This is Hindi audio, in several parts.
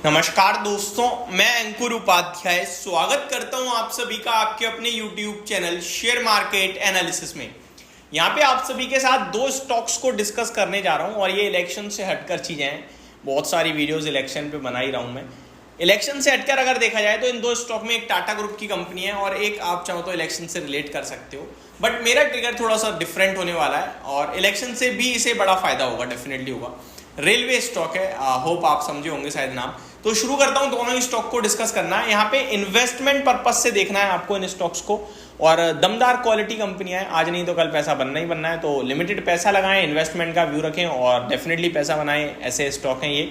नमस्कार दोस्तों, मैं अंकुर उपाध्याय स्वागत करता हूं आप सभी का आपके अपने YouTube channel share market analysis में। यहां पे आप सभी के साथ दो स्टॉक्स को डिस्कस करने जा रहा हूं और ये इलेक्शन से हटकर चीजें हैं। बहुत सारी वीडियोस इलेक्शन पे बना ही रहा हूं मैं। इलेक्शन से हटकर अगर देखा जाए तो इन दो स्टॉक में एक टाटा ग्रुप की कंपनी है और एक आप चाहो तो इलेक्शन से रिलेट कर सकते हो, बट मेरा ट्रिगर थोड़ा सा डिफरेंट होने वाला है और इलेक्शन से भी इसे बड़ा फायदा होगा, डेफिनेटली होगा। रेलवे स्टॉक है, होप आप समझे होंगे शायद नाम। तो शुरू करता हूं, दोनों ही स्टॉक को डिस्कस करना है। यहाँ पे इन्वेस्टमेंट पर्पस से देखना है आपको इन स्टॉक्स को और दमदार क्वालिटी कंपनियां हैं, आज नहीं तो कल पैसा बनना ही बनना है। तो लिमिटेड पैसा लगाएं, इन्वेस्टमेंट का व्यू रखें और डेफिनेटली पैसा बनाएं, ऐसे स्टॉक हैं ये।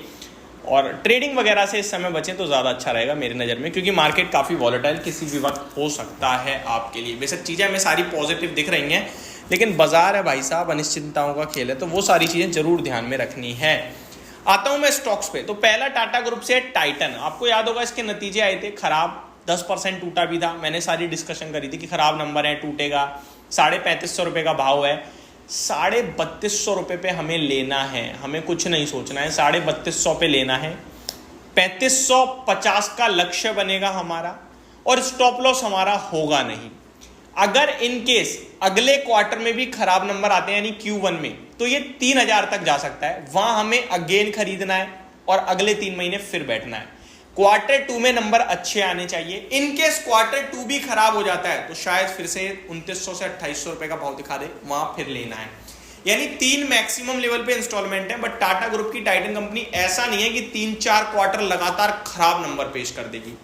और ट्रेडिंग वगैरह से इस समय बचें तो ज़्यादा अच्छा रहेगा मेरी नज़र में, क्योंकि मार्केट काफ़ी वॉलेटाइल किसी भी वक्त हो सकता है आपके लिए। बेशक चीज़ें हमें सारी पॉजिटिव दिख रही हैं, लेकिन बाजार है भाई साहब, अनिश्चितताओं का खेल है, तो वो सारी चीज़ें जरूर ध्यान में रखनी है। आता हूं मैं स्टॉक्स पे। तो पहला टाटा ग्रुप से टाइटन, आपको याद होगा इसके नतीजे आए थे खराब, 10% टूटा भी था। मैंने सारी डिस्कशन करी थी कि खराब नंबर है, टूटेगा। 3550 रुपए का भाव है, 3250 रुपए पे हमें लेना है, हमें कुछ नहीं सोचना है, 3250 पे लेना है। 3550 का लक्ष्य बनेगा हमारा और स्टॉप लॉस हमारा होगा नहीं। अगर इन केस अगले क्वार्टर में भी खराब नंबर आते हैं यानी Q1 में, तो ये 3000 तक जा सकता है। वहां हमें अगेन खरीदना है और अगले 3 महीने फिर बैठना है। क्वार्टर 2 में नंबर अच्छे आने चाहिए। इन केस क्वार्टर 2 भी खराब हो जाता है तो शायद फिर से 2900 से 2800 रुपए का भाव दिखा दे, वहां फिर लेना है। यानी 3 मैक्सिमम लेवल पे इंस्टॉलमेंट है। बट टाटा ग्रुप की टाइटन कंपनी ऐसा नहीं है कि 3-4 क्वार्टर लगातार खराब नंबर पेश कर देगी।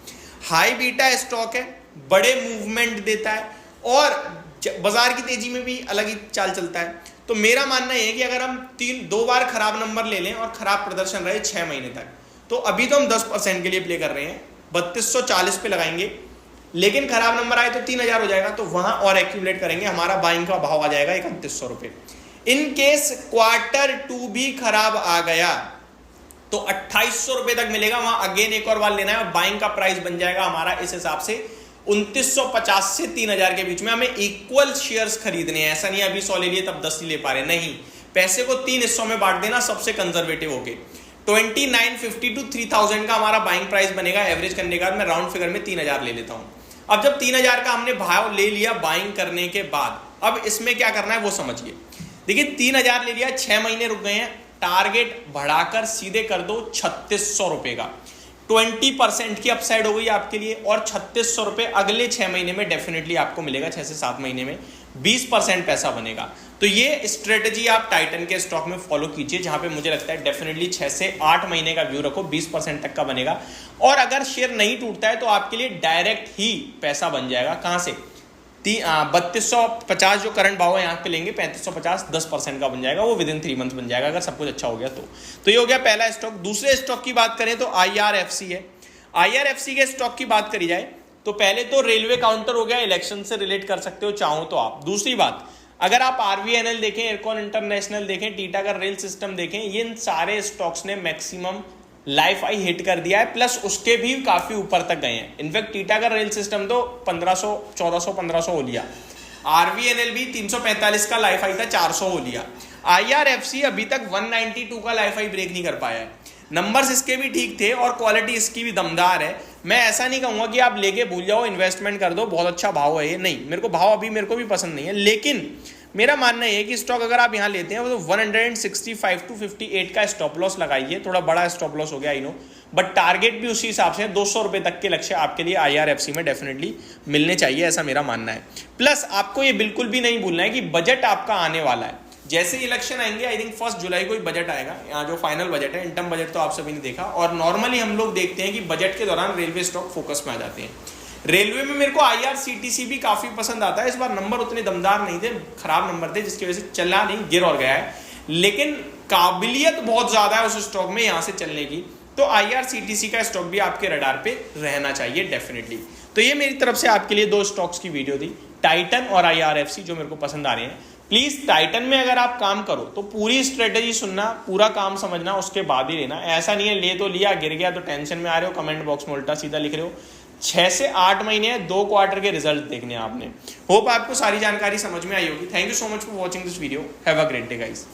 हाई बीटा स्टॉक है, बड़े मूवमेंट देता है और बाजार की तेजी में भी अलग ही चाल चलता है। तो मेरा मानना है कि अगर हम 2 बार खराब नंबर ले लें और खराब प्रदर्शन रहे 6 महीने तक, तो अभी तो हम 10% के लिए प्ले कर रहे हैं, 3240 पे लगाएंगे, लेकिन खराब नंबर आए तो 3000 हो जाएगा, तो वहां और एक्यूमुलेट करेंगे, हमारा बाइंग का भाव आ जाएगा 3100 रुपए। इन केस क्वार्टर 2 भी खराब आ गया तो 2800 रुपए तक मिलेगा, वहां अगेन एक और बार लेना है और बाइंग का प्राइस बन जाएगा हमारा इस हिसाब से 2950 से 3000 के बीच में। हमें इक्वल शेयर्स खरीदने हैं, ऐसा नहीं अभी 100 ले लिए तब 10 ले पा रहे, नहीं। पैसे को 3 हिस्सों में बांट देना सबसे कंजर्वेटिव होके। 2950 to 3000 का हमारा बाइंग प्राइस बनेगा। एवरेज करने के बाद मैं राउंड फिगर में 3000 ले लेता हूं। अब जब 3000 का हमने भाव ले लिया बाइंग करने के बाद, अब इसमें क्या करना है वो समझिए। देखिए 3000 ले लिया, 6 महीने रुक गए हैं, टारगेट बढ़ाकर सीधे कर दो 3600 रुपए का। 20% की अपसाइड हो गई आपके लिए और 3600 रुपए अगले 6 महीने में डेफिनेटली आपको मिलेगा। 6 से 7 महीने में 20% पैसा बनेगा। तो ये स्ट्रेटजी आप टाइटन के स्टॉक में फॉलो कीजिए, जहां पे मुझे लगता है डेफिनेटली 6 से 8 महीने का व्यू रखो, 20% तक का बनेगा। और अगर शेयर नहीं टूटता है तो आपके लिए डायरेक्ट ही पैसा बन जाएगा। कहां से? 3250 जो करंट भाव है यहाँ पे लेंगे, 3550 10% का बन जाएगा, वो विद इन 3 मंथ बन जाएगा अगर सब कुछ अच्छा हो गया तो ये हो गया पहला स्टॉक। दूसरे स्टॉक की बात करें तो IRFC है। IRFC के स्टॉक की बात करी जाए तो पहले तो रेलवे काउंटर हो गया, इलेक्शन से रिलेट कर सकते हो चाहो तो आप। दूसरी बात, अगर आप RVNL देखें, एयरकॉन इंटरनेशनल देखें, टीटागढ़ रेल सिस्टम देखें, ये इन सारे स्टॉक्स ने मैक्सिमम लाइफ आई हिट कर दिया है, प्लस उसके भी काफी ऊपर तक गए हैं। इनफैक्ट टीटागढ़ रेल सिस्टम तो 1500 1400 1500 हो लिया। RVNL भी 345 का लाइफ आई था, 400 हो लिया। IRFC अभी तक 192 का लाइफ आई ब्रेक नहीं कर पाया है। नंबर्स इसके भी ठीक थे और क्वालिटी इसकी भी दमदार है। मैं ऐसा नहीं कहूंगा कि आप लेके भूल जाओ, इन्वेस्टमेंट कर दो, बहुत अच्छा भाव है ये, नहीं। मेरे को भाव अभी मेरे को भी पसंद नहीं है, लेकिन मेरा मानना है कि स्टॉक अगर आप यहाँ लेते हैं तो 165 to 58 का स्टॉप लॉस लगाइए। थोड़ा बड़ा स्टॉप लॉस हो गया आई नो, बट टारगेट भी उसी हिसाब से 200 रुपए तक के लक्ष्य आपके लिए IRFC में डेफिनेटली मिलने चाहिए, ऐसा मेरा मानना है। प्लस आपको ये बिल्कुल भी नहीं भूलना है कि बजट आपका आने वाला है। जैसे इलेक्शन आएंगे, आई थिंक 1 जुलाई को ही बजट आएगा। यहाँ जो फाइनल बजट है, इंटर्म बजट तो आप सभी ने देखा, और नॉर्मली हम लोग देखते हैं कि बजट के दौरान रेलवे स्टॉक फोकस में आ जाते हैं। रेलवे में मेरे को IRCTC भी काफी पसंद आता है। इस बार नंबर उतने दमदार नहीं थे, खराब नंबर थे, जिसकी वजह से चला नहीं, गिर और गया है, लेकिन काबिलियत बहुत ज्यादा है उस स्टॉक में यहां से चलने की। तो IRCTC का स्टॉक भी आपके रडार पे रहना चाहिए डेफिनेटली। तो ये मेरी तरफ से आपके लिए 2 स्टॉक्स की वीडियो थी, टाइटन और IRFC, जो मेरे को पसंद आ रहे हैं। प्लीज टाइटन में अगर आप काम करो तो पूरी स्ट्रेटेजी सुनना, पूरा काम समझना, उसके बाद ही लेना। ऐसा नहीं है ले तो लिया, गिर गया तो टेंशन में आ रहे हो, कमेंट बॉक्स में उल्टा सीधा लिख रहे हो। 6 से 8 महीने 2 क्वार्टर के रिजल्ट देखने हैं आपने। होप आपको सारी जानकारी समझ में आई होगी। Thank you so much for watching this video. Have a great day guys.